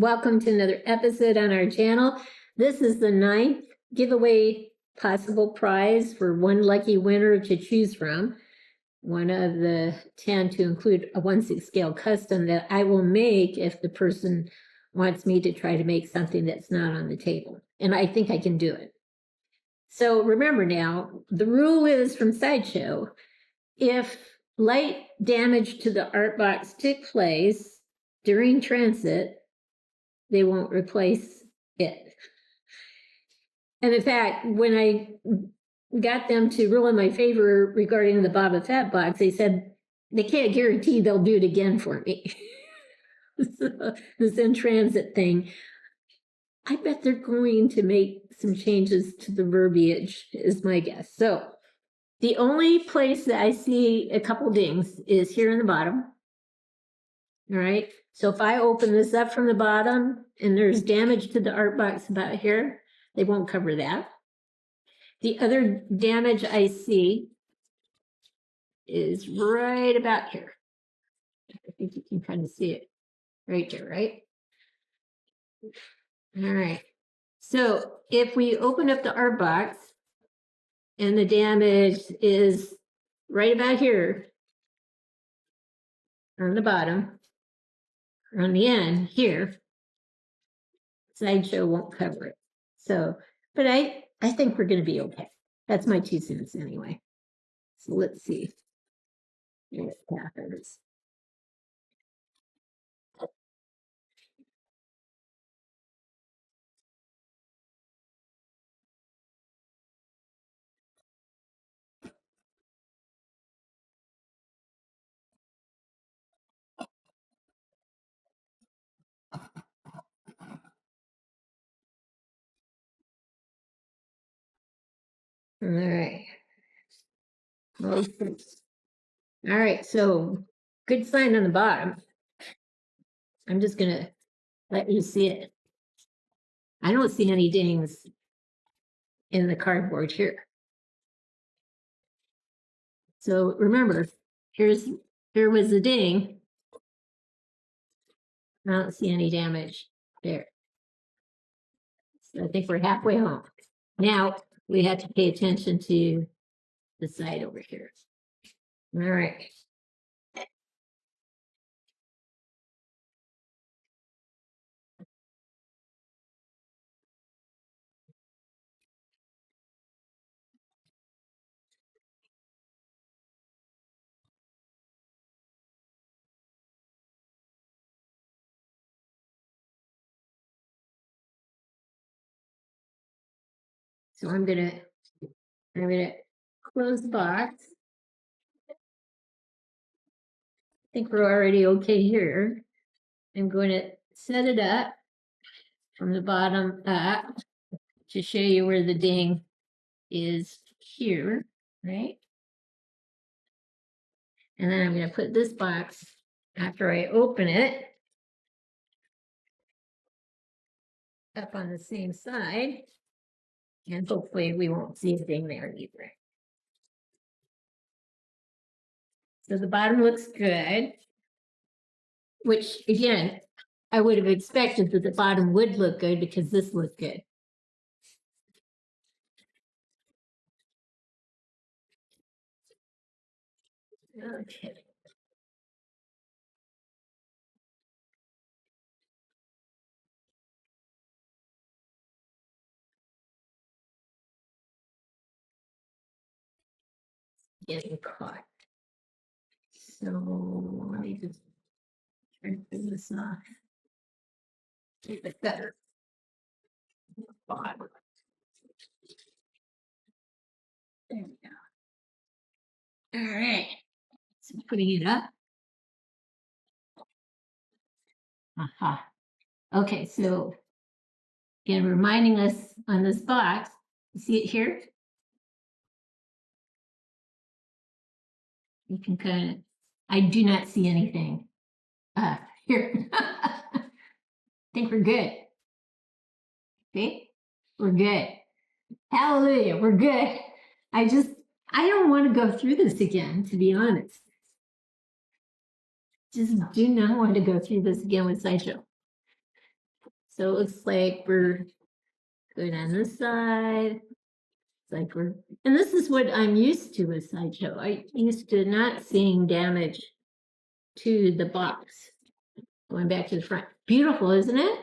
Welcome to another episode on our channel. This is the 9th giveaway possible prize for one lucky winner to choose from. One of the 10 to include a 1/6 scale custom that I will make if the person wants me to try to make something that's not on the table. And I think I can do it. So remember now, the rule is from Sideshow, if light damage to the art box took place during transit, they won't replace it. And in fact, when I got them to rule in my favor regarding the Boba Fett box, they said they can't guarantee they'll do it again for me. So, this in transit thing, I bet they're going to make some changes to the verbiage, is my guess. So the only place that I see a couple dings is here in the bottom. All right, so if I open this up from the bottom and there's damage to the art box about here, they won't cover that. The other damage I see is right about here. I think you can kind of see it right there, right? All right, so if we open up the art box and the damage is right about here on the bottom, on the end here, Sideshow won't cover it. So, but I think we're going to be okay. That's my 2 cents anyway. So let's see. Here's Packers. All right. All right, so good sign on the bottom. I'm just going to let you see it. I don't see any dings in the cardboard here. So remember, here was the ding. I don't see any damage there. So I think we're halfway home. Now we have to pay attention to the side over here. All right. So I'm gonna close the box. I think we're already okay here. I'm going to set it up from the bottom up to show you where the ding is here, right? And then I'm going to put this box, after I open it, up on the same side. And hopefully we won't see a ding there either. So the bottom looks good, which again, I would have expected that the bottom would look good because this looked good. Okay. Getting caught. So let me just turn this off. Keep it better. Bottom. There we go. All right. So putting it up. Aha. Okay, so again, reminding us on this box, you see it here? You can kind of, I do not see anything here. I think we're good. Okay, we're good. Hallelujah, we're good. I don't want to go through this again, to be honest. Just do not want to go through this again with Sideshow. So it looks like we're good on this side. It's like and this is what I'm used to with Sideshow. I used to not seeing damage to the box. Going back to the front. Beautiful, isn't it?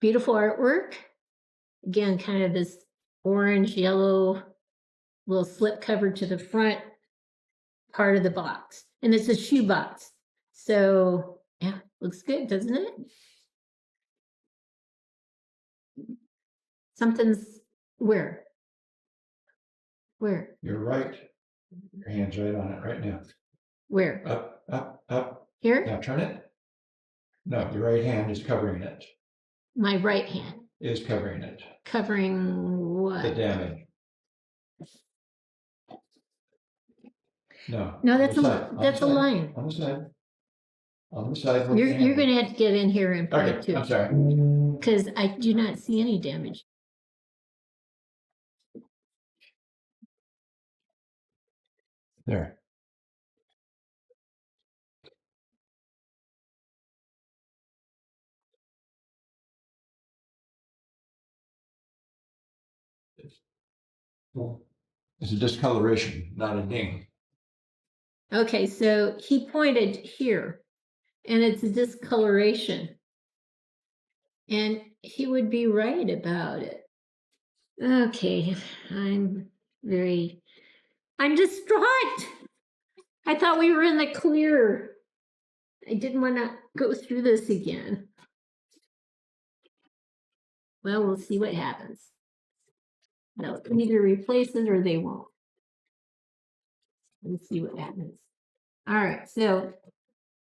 Beautiful artwork. Again, kind of this orange, yellow, little slip cover to the front part of the box. And it's a shoe box. So, yeah, looks good, doesn't it? Something's where? Where? You're right. Your hand's right on it right now. Where? Up, up, up. Here? Now turn it. No, your right hand is covering it. My right hand. Is covering it. Covering what? The damage. No. No, that's a line. On the side. On the side. You're going to have to get in here and point Okay, too. I'm sorry. Because I do not see any damage. There. It's a discoloration, not a ding. Okay, so he pointed here, and it's a discoloration. And he would be right about it. Okay, I'm distraught. I thought we were in the clear. I didn't want to go through this again. Well, we'll see what happens. They'll either replace it or they won't. Let's see what happens. All right, so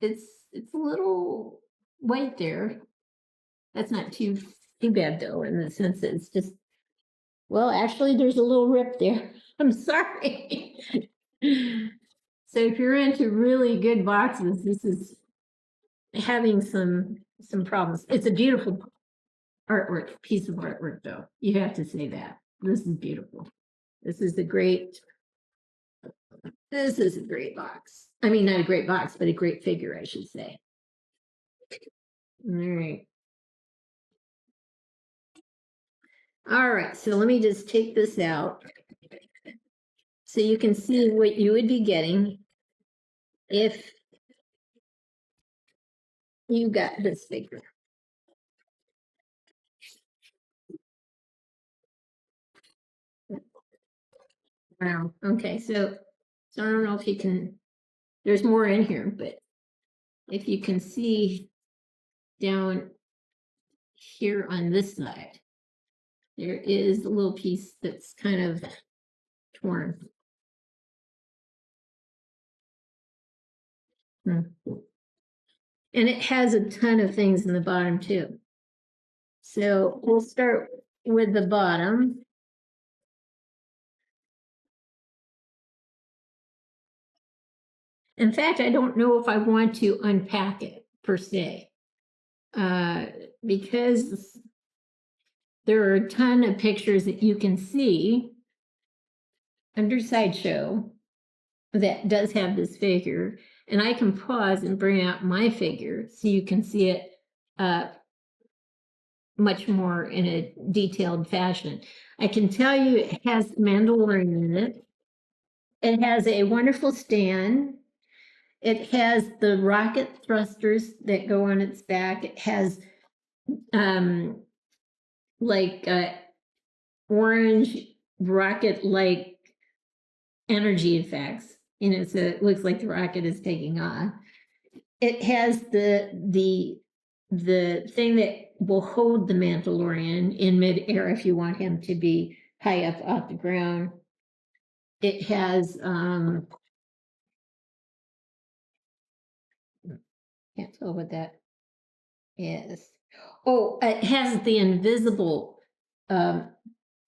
it's a little white there. That's not too bad though, in the sense that it's just, well, actually there's a little rip there. I'm sorry. So if you're into really good boxes, this is having some problems. It's a beautiful piece of artwork though. You have to say that. This is beautiful. This is a great box. I mean, not a great box, but a great figure, I should say. All right. All right, so let me just take this out so you can see what you would be getting if you got this figure. Wow, okay, so I don't know if you can, there's more in here, but if you can see down here on this side, there is a little piece that's kind of torn. And it has a ton of things in the bottom too. So we'll start with the bottom. In fact, I don't know if I want to unpack it per se, because there are a ton of pictures that you can see under Sideshow that does have this figure, and I can pause and bring out my figure so you can see it much more in a detailed fashion. I can tell you it has Mandalorian in it. It has a wonderful stand. It has the rocket thrusters that go on its back. It has like orange rocket-like energy effects. You know, so it looks like the rocket is taking off. It has the thing that will hold the Mandalorian in midair if you want him to be high up off the ground. It has can't tell what that is. Oh, it has the invisible,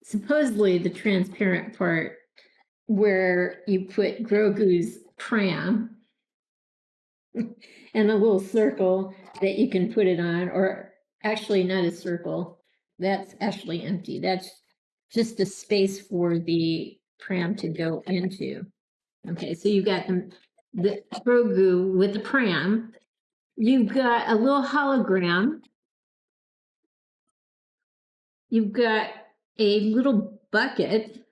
supposedly the transparent part where you put Grogu's pram and a little circle that you can put it on, or actually not a circle. That's actually empty. That's just a space for the pram to go into. Okay, so you got the Grogu with the pram. You've got a little hologram you've got a little bucket.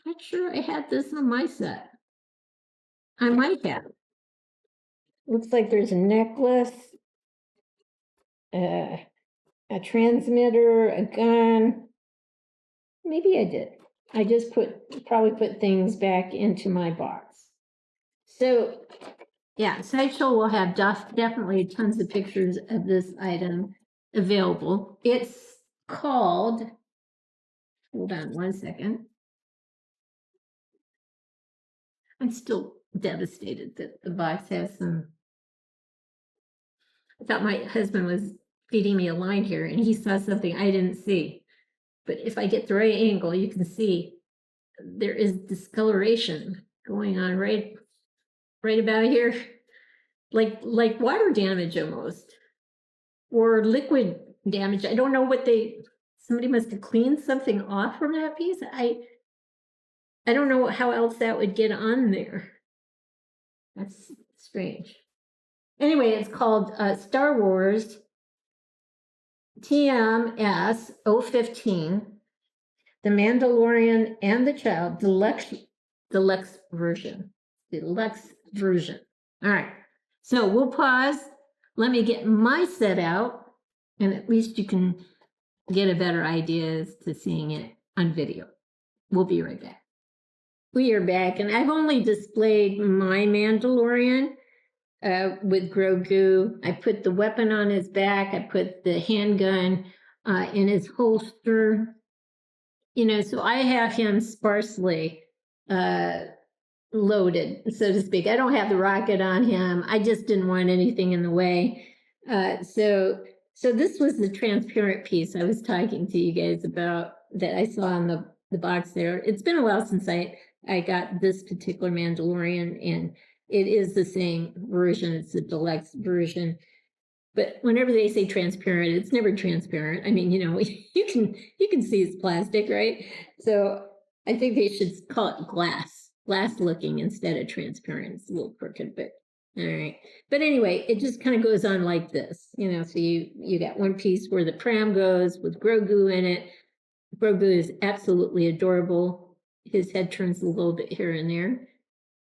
Not sure I had this on my set. I might have. Looks like there's a necklace, a transmitter, a gun. Maybe I did. I just probably put things back into my box. So yeah, Sideshow will have definitely tons of pictures of this item available. It's called, hold on one second. I'm still devastated that the box has some. I thought my husband was feeding me a line here and he saw something I didn't see. But if I get the right angle, you can see there is discoloration going on right about here. Like water damage almost. Or liquid damage. I don't know what somebody must have cleaned something off from that piece. I don't know how else that would get on there. That's strange. Anyway, it's called Star Wars TMS 015, The Mandalorian and the Child Deluxe version. Deluxe version. All right. So we'll pause. Let me get my set out, and at least you can get a better idea as to seeing it on video. We'll be right back. We are back, and I've only displayed my Mandalorian with Grogu. I put the weapon on his back. I put the handgun in his holster. You know, so I have him sparsely loaded, so to speak. I don't have the rocket on him. I just didn't want anything in the way. So this was the transparent piece I was talking to you guys about that I saw on the box there. It's been a while since I got this particular Mandalorian, and it is the same version. It's the deluxe version. But whenever they say transparent, it's never transparent. I mean, you know, you can see it's plastic, right? So I think they should call it glass looking instead of transparent. It's a little crooked, but all right. But anyway, it just kind of goes on like this, you know. So you got one piece where the pram goes with Grogu in it. Grogu is absolutely adorable. His head turns a little bit here and there.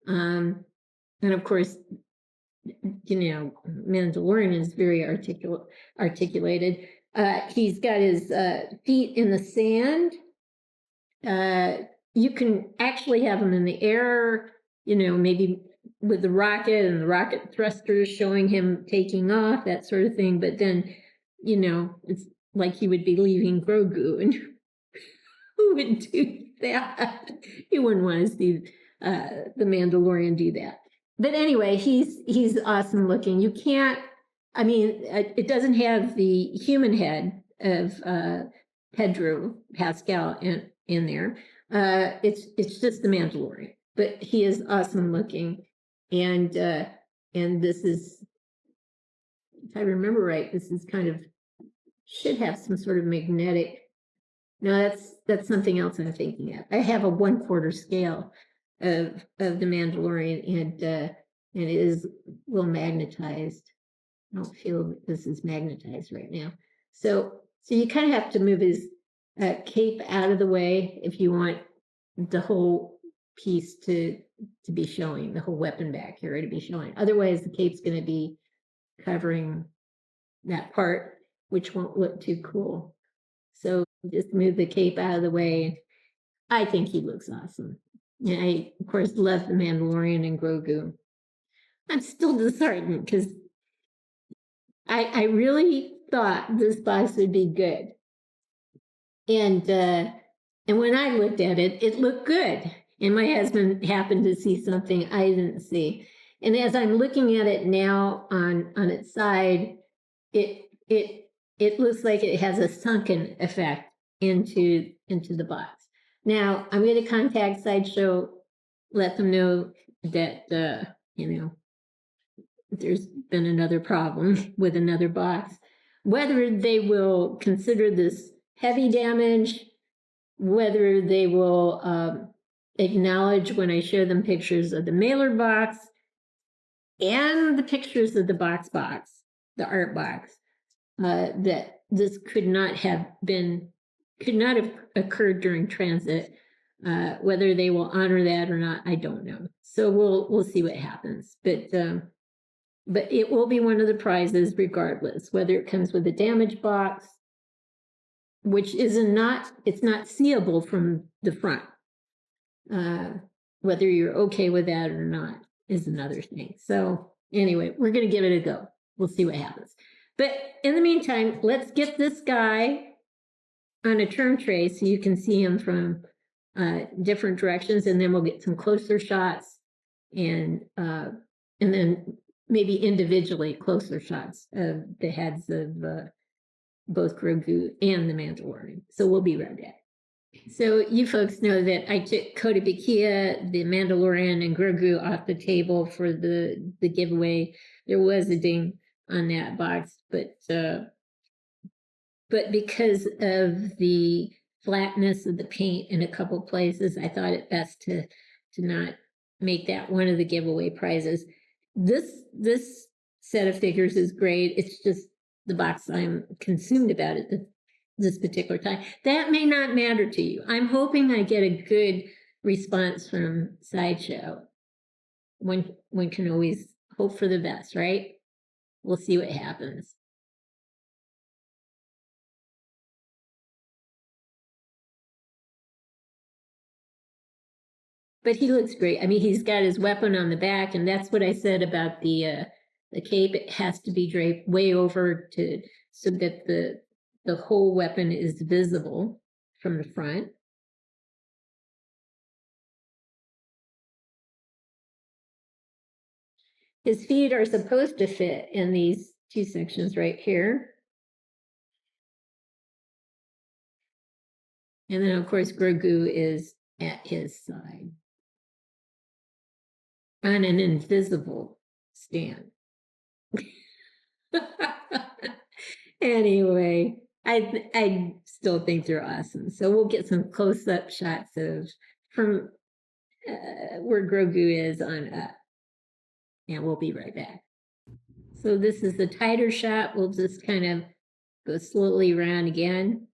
And of course, you know, Mandalorian is very articulated. He's got his feet in the sand. You can actually have him in the air, you know, maybe with the rocket and the rocket thrusters showing him taking off, that sort of thing. But then, you know, it's like he would be leaving Grogu, and who would do that? You wouldn't want to see the Mandalorian do that. But anyway, he's awesome looking. You can't, I mean, it doesn't have the human head of Pedro Pascal in there. It's just the Mandalorian, but he is awesome looking, and this is, if I remember right, this is kind of should have some sort of magnetic. No, that's something else I'm thinking of. I have a 1/4 scale of the Mandalorian, and it is a little magnetized. I don't feel that this is magnetized right now. So you kind of have to move his cape out of the way if you want the whole piece to be showing, the whole weapon back here to be showing. Otherwise, the cape's going to be covering that part, which won't look too cool. So just move the cape out of the way. I think he looks awesome. And I, of course, love the Mandalorian and Grogu. I'm still disheartened because I really thought this box would be good. And when I looked at it, it looked good. And my husband happened to see something I didn't see. And as I'm looking at it now on its side, it looks like it has a sunken effect into the box. Now I'm going to contact Sideshow, let them know that you know, there's been another problem with another box. Whether they will consider this heavy damage, whether they will acknowledge when I show them pictures of the mailer box and the pictures of the box, the art box, that this could not have occurred during transit. Whether they will honor that or not, I don't know. So we'll see what happens. But it will be one of the prizes regardless, whether it comes with a damaged box, which it's not seeable from the front. Whether you're okay with that or not is another thing. So anyway, we're going to give it a go. We'll see what happens. But in the meantime, let's get this guy on a turn tray so you can see him from different directions, and then we'll get some closer shots and then maybe individually closer shots of the heads of both Grogu and the Mandalorian. So we'll be right back. So you folks know that I took Kotobukiya, the Mandalorian, and Grogu off the table for the giveaway. There was a ding on that box, but because of the flatness of the paint in a couple places, I thought it best to not make that one of the giveaway prizes. This set of figures is great. It's just the box I'm consumed about it this particular time. That may not matter to you. I'm hoping I get a good response from Sideshow. One can always hope for the best, right? We'll see what happens. But he looks great. I mean, he's got his weapon on the back, and that's what I said about the cape. It has to be draped way over so that the whole weapon is visible from the front. His feet are supposed to fit in these two sections right here. And then, of course, Grogu is at his side on an invisible stand. Anyway, I still think they're awesome. So we'll get some close-up shots from where Grogu is on up. And we'll be right back. So this is the tighter shot. We'll just kind of go slowly around again.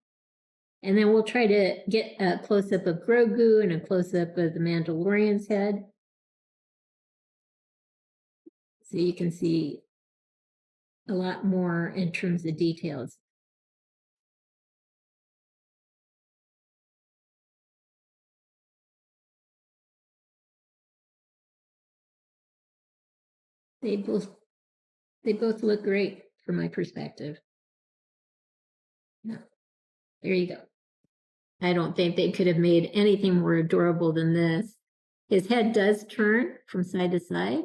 And then we'll try to get a close-up of Grogu and a close-up of the Mandalorian's head. So you can see a lot more in terms of details. They both look great from my perspective. Yeah. There you go. I don't think they could have made anything more adorable than this. His head does turn from side to side.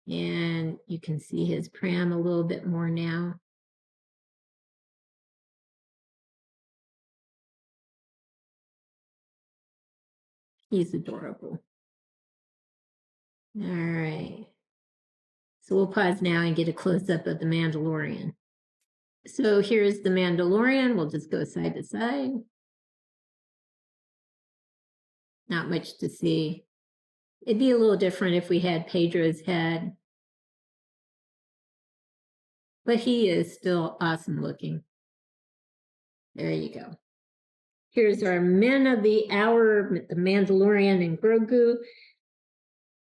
And you can see his pram a little bit more now. He's adorable. All right. So we'll pause now and get a close-up of the Mandalorian. So here's the Mandalorian. We'll just go side to side. Not much to see. It'd be a little different if we had Pedro's head. But he is still awesome looking. There you go. Here's our men of the hour, the Mandalorian and Grogu.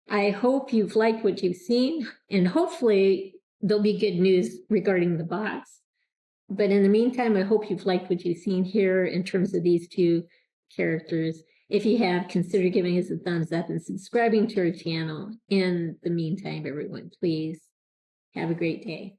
I hope you've liked what you've seen, and hopefully there'll be good news regarding the box. But in the meantime, I hope you've liked what you've seen here in terms of these two characters. If you have, consider giving us a thumbs up and subscribing to our channel. In the meantime, everyone, please have a great day.